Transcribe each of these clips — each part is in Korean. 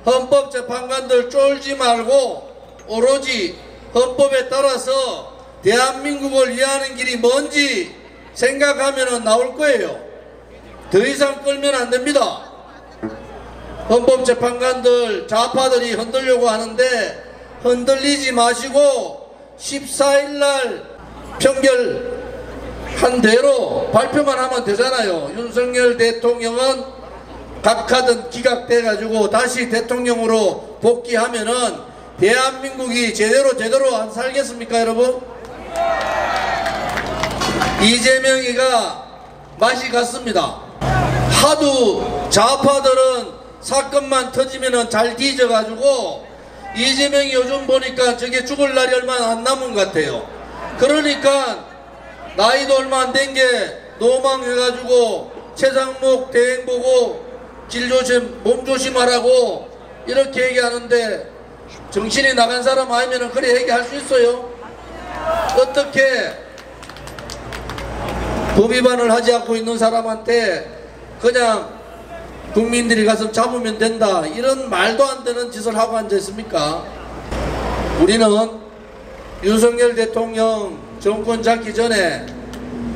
헌법재판관들 쫄지 말고 오로지 헌법에 따라서 대한민국을 위하는 길이 뭔지 생각하면 나올 거예요. 더 이상 끌면 안 됩니다. 헌법재판관들 좌파들이 흔들려고 하는데 흔들리지 마시고 14일날 평결한 대로 발표만 하면 되잖아요. 윤석열 대통령은 각하든 기각돼 가지고 다시 대통령으로 복귀하면은 대한민국이 제대로 안 살겠습니까, 여러분? 이재명이가 맛이 갔습니다. 하도 좌파들은 사건만 터지면은 잘 뒤져가지고 이재명이 요즘 보니까 저게 죽을 날이 얼마 안 남은 것 같아요. 그러니까 나이도 얼마 안 된 게 노망해가지고 최상목 대행 보고 길조심 몸조심하라고 이렇게 얘기하는데 정신이 나간 사람 아니면은 그래 얘기할 수 있어요? 어떻게 법 위반을 하지 않고 있는 사람한테 그냥 국민들이 가서 잡으면 된다 이런 말도 안 되는 짓을 하고 앉아있습니까? 우리는 윤석열 대통령 정권 잡기 전에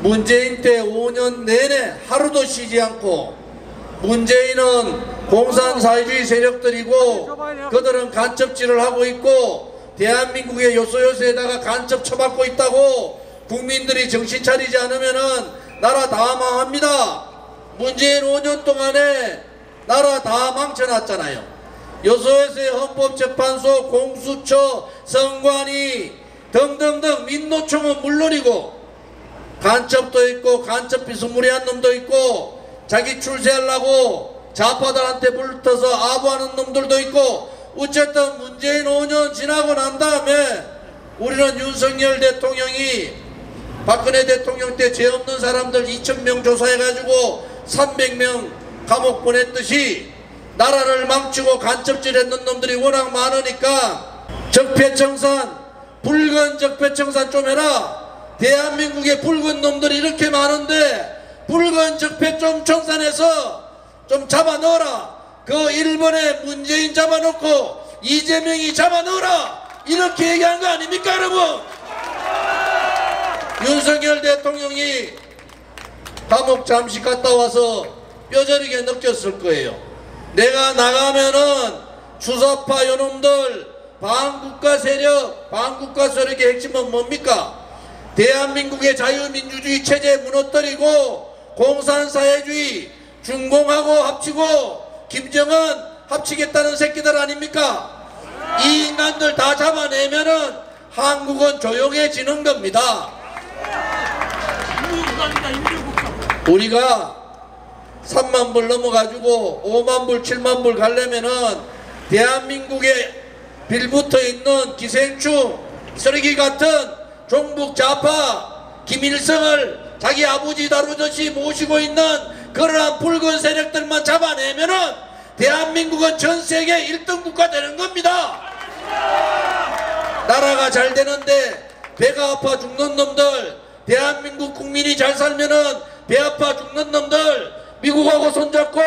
문재인 때 5년 내내 하루도 쉬지 않고 문재인은 공산사회주의 세력들이고 그들은 간첩질을 하고 있고 대한민국의 요소요소에다가 간첩 처받고 있다고 국민들이 정신 차리지 않으면은 나라 다 망합니다. 문재인 5년 동안에 나라 다 망쳐놨잖아요. 요소요소의 헌법재판소, 공수처, 선관위 등등등 민노총은 물론이고 간첩도 있고 간첩 비스무리한 놈도 있고 자기 출세하려고 좌파들한테 불터서 아부하는 놈들도 있고 어쨌든 문재인 5년 지나고 난 다음에 우리는 윤석열 대통령이 박근혜 대통령 때 죄 없는 사람들 2,000명 조사해가지고 300명 감옥 보냈듯이 나라를 망치고 간첩질했는 놈들이 워낙 많으니까 적폐청산, 붉은 적폐청산 좀 해라. 대한민국에 붉은 놈들이 이렇게 많은데 붉은 적폐청산에서 좀 잡아넣어라. 그 일본에 문재인 잡아놓고 이재명이 잡아넣어라. 이렇게 얘기한 거 아닙니까, 여러분? 윤석열 대통령이 감옥 잠시 갔다 와서 뼈저리게 느꼈을 거예요. 내가 나가면은 주사파 요놈들 반국가 세력, 반국가 세력의 핵심은 뭡니까? 대한민국의 자유민주주의 체제 무너뜨리고 공산사회주의 중공하고 합치고 김정은 합치겠다는 새끼들 아닙니까? 이 인간들 다 잡아내면은 한국은 조용해지는 겁니다. 우리가 3만 불 넘어가지고 5만 불, 7만 불 가려면은 대한민국에 빌붙어 있는 기생충, 쓰레기 같은 종북 좌파 김일성을 자기 아버지 다루듯이 모시고 있는 그러한 붉은 세력들만 잡아내면은 대한민국은 전 세계 1등 국가 되는 겁니다. 나라가 잘 되는데 배가 아파 죽는 놈들, 대한민국 국민이 잘 살면은 배 아파 죽는 놈들 미국하고 손잡고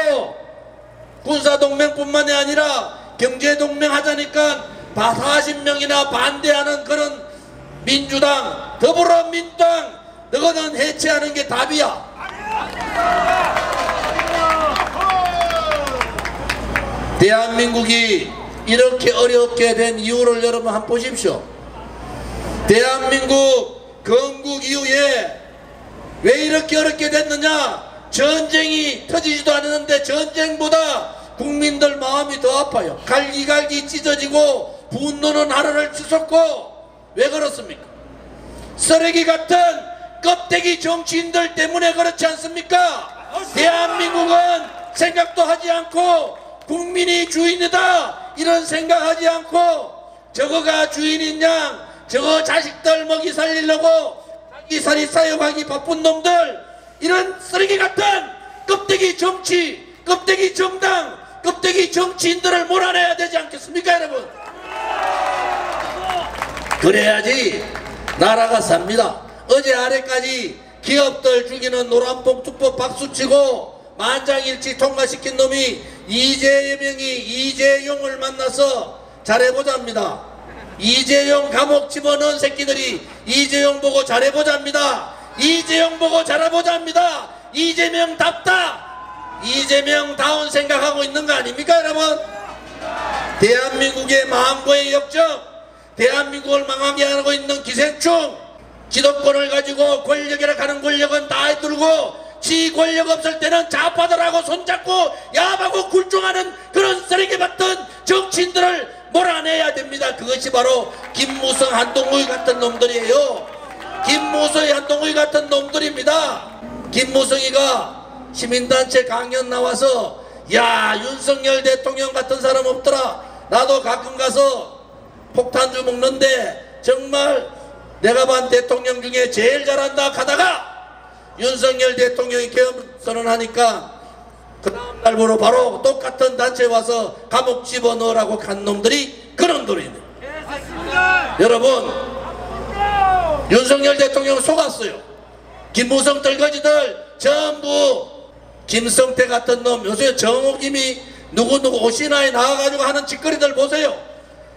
군사동맹뿐만이 아니라 경제동맹 하자니까 40명이나 반대하는 그런 민주당, 더불어민주당 너거는 해체하는 게 답이야. 대한민국이 이렇게 어렵게 된 이유를 여러분 한번 보십시오. 대한민국 건국 이후에 왜 이렇게 어렵게 됐느냐? 전쟁이 터지지도 않았는데 전쟁보다 국민들 마음이 더 아파요. 갈기갈기 찢어지고 분노는 하루를 치솟고. 왜 그렇습니까? 쓰레기 같은 껍데기 정치인들 때문에 그렇지 않습니까? 대한민국은 생각도 하지 않고 국민이 주인이다 이런 생각하지 않고 저거가 주인인 양 저거 자식들 먹이 살리려고 자기 살이 사용하기 바쁜 놈들 이런 쓰레기 같은 껍데기 정치, 껍데기 정당, 껍데기 정치인들을 몰아내야 되지 않겠습니까, 여러분? 그래야지 나라가 삽니다. 어제 아래까지 기업들 죽이는 노란봉투법 박수치고 만장일치 통과시킨 놈이 이재명이 이재용을 만나서 잘해보자입니다. 이재용 감옥 집어넣은 새끼들이 이재용 보고 잘해보자입니다. 이재용 보고 잘해보자입니다. 이재명답다. 이재명다운 생각하고 있는 거 아닙니까 여러분? 대한민국의 망고의 역적, 대한민국을 망하게 하고 있는 기생충, 기득권을 가지고 권력이라 하는 권력은 다 해들고 지 권력 없을 때는 좌파들하고 손잡고 야하고 굴종하는 그런 쓰레기 같은 정치인들을 몰아내야 됩니다. 그것이 바로 김무성, 한동훈 같은 놈들이에요. 김무성, 한동훈 같은 놈들입니다. 김무성이가 시민단체 강연 나와서 야, 윤석열 대통령 같은 사람 없더라. 나도 가끔 가서 폭탄주 먹는데 정말 내가 본 대통령 중에 제일 잘한다 하다가 윤석열 대통령이 계엄 선언하니까 그 다음 날부로 바로 똑같은 단체에 와서 감옥 집어넣으라고 간 놈들이 그런 놈들이네. 여러분, 윤석열 대통령 속았어요. 김무성 떨거지들 전부 김성태 같은 놈, 요새 정옥임이 누구누구 오신화에 나와가지고 하는 짓거리들 보세요.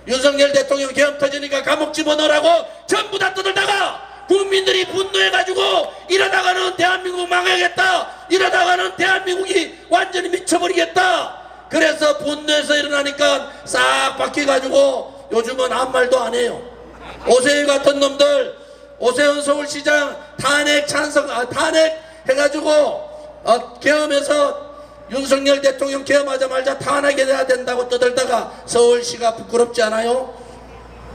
윤석열 대통령 계엄 터지니까 감옥 집어넣으라고 전부 다 떠들다가 국민들이 분노해가지고 이러다가는 대한민국 망하겠다, 이러다가는 대한민국이 완전히 미쳐버리겠다, 그래서 분노해서 일어나니까 싹 바뀌어가지고 요즘은 아무 말도 안 해요. 오세훈 같은 놈들, 오세훈 서울시장 탄핵 탄핵 해가지고 계엄해서 윤석열 대통령 계엄하자마자 탄핵해야 된다고 떠들다가 서울시가 부끄럽지 않아요?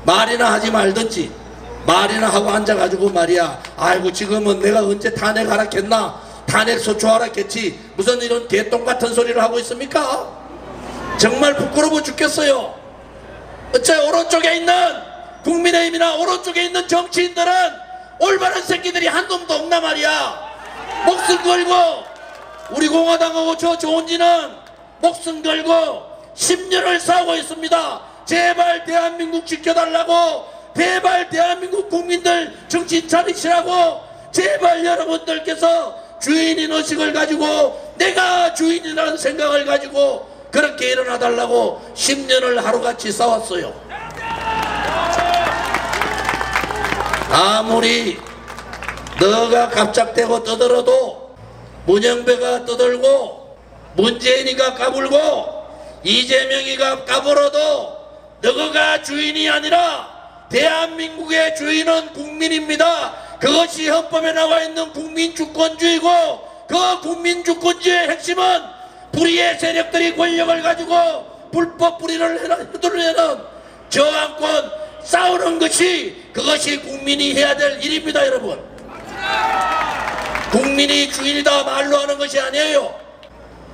말이나 하지 말든지 말이나 하고 앉아가지고 말이야, 아이고 지금은 내가 언제 탄핵하라겠나, 탄핵 소추하라겠지, 무슨 이런 개똥 같은 소리를 하고 있습니까? 정말 부끄러워 죽겠어요. 어째 오른쪽에 있는 국민의힘이나 오른쪽에 있는 정치인들은 올바른 새끼들이 한 놈도 없나 말이야. 목숨 걸고 우리 공화당하고 저 조은진은 목숨 걸고 10년을 싸우고 있습니다. 제발 대한민국 지켜달라고, 제발 대한민국 국민들 정신 차리시라고, 제발 여러분들께서 주인인 의식을 가지고 내가 주인이라는 생각을 가지고 그렇게 일어나달라고 10년을 하루같이 싸웠어요. 아무리 너가 갑작대고 떠들어도, 문영배가 떠들고 문재인이가 까불고 이재명이가 까불어도 너가 주인이 아니라 대한민국의 주인은 국민입니다. 그것이 헌법에 나와 있는 국민주권주의고, 그 국민주권주의의 핵심은 불의의 세력들이 권력을 가지고 불법 불의를 휘두르는 저항권 싸우는 것이, 그것이 국민이 해야 될 일입니다. 여러분, 국민이 주인이다 말로 하는 것이 아니에요.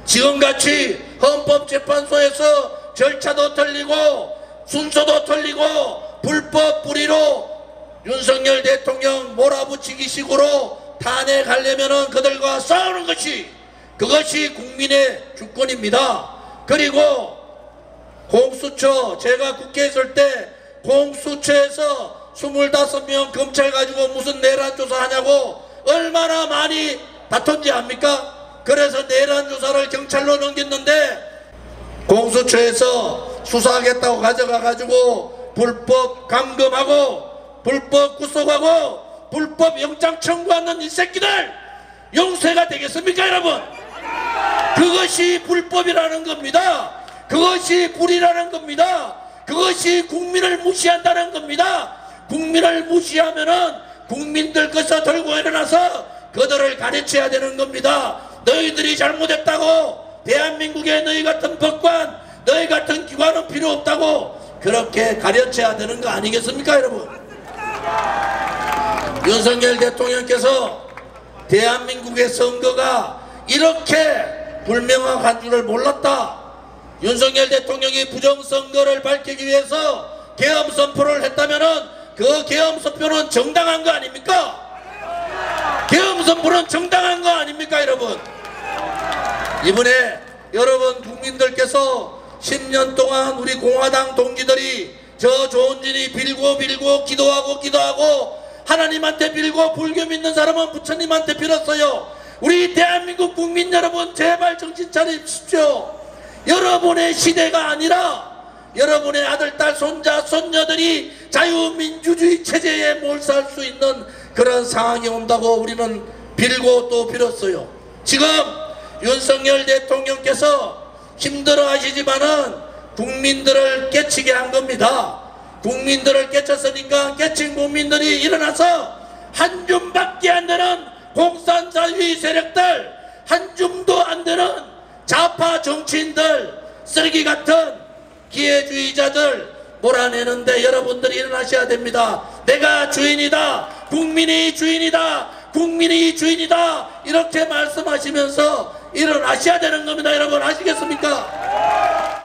지금같이 헌법재판소에서 절차도 틀리고 순서도 틀리고 불법 불의로 윤석열 대통령 몰아붙이기 식으로 탄핵하려면은 그들과 싸우는 것이, 그것이 국민의 주권입니다. 그리고 공수처, 제가 국회에 있을 때 공수처에서 25명 검찰 가지고 무슨 내란 조사하냐고 얼마나 많이 다툰지 압니까? 그래서 내란 조사를 경찰로 넘겼는데 공수처에서 수사하겠다고 가져가 가지고 불법 감금하고 불법 구속하고 불법 영장 청구하는 이 새끼들 용서가 되겠습니까 여러분? 그것이 불법이라는 겁니다. 그것이 불이라는 겁니다. 그것이 국민을 무시한다는 겁니다. 국민을 무시하면은 국민들 것을 들고 일어나서 그들을 가르쳐야 되는 겁니다. 너희들이 잘못했다고, 대한민국에 너희 같은 법관, 너희 같은 기관은 필요 없다고 그렇게 가르쳐야 되는 거 아니겠습니까 여러분? 윤석열 대통령께서 대한민국의 선거가 이렇게 불명확한 줄을 몰랐다. 윤석열 대통령이 부정선거를 밝히기 위해서 계엄 선포를 했다면은 그 계엄 선포는 정당한 거 아닙니까? 계엄 선포는 정당한 거 아닙니까 여러분? 이번에 여러분 국민들께서 10년 동안 우리 공화당 동지들이 저 조은진이 빌고 기도하고 하나님한테 빌고, 불교 믿는 사람은 부처님한테 빌었어요. 우리 대한민국 국민 여러분 제발 정신 차리십시오. 여러분의 시대가 아니라 여러분의 아들, 딸, 손자, 손녀들이 자유민주주의 체제에 몰살 수 있는 그런 상황이 온다고 우리는 빌고 또 빌었어요. 지금 윤석열 대통령께서 힘들어 하시지만은 국민들을 깨치게 한 겁니다. 국민들을 깨쳤으니까 깨친 국민들이 일어나서 한 줌밖에 안 되는 공산주의 세력들, 한 줌도 안 되는 좌파 정치인들, 쓰레기 같은 기회주의자들 몰아내는데 여러분들이 일어나셔야 됩니다. 내가 주인이다, 국민이 주인이다, 국민이 주인이다, 이렇게 말씀하시면서 일어나셔야 되는 겁니다. 여러분 아시겠습니까?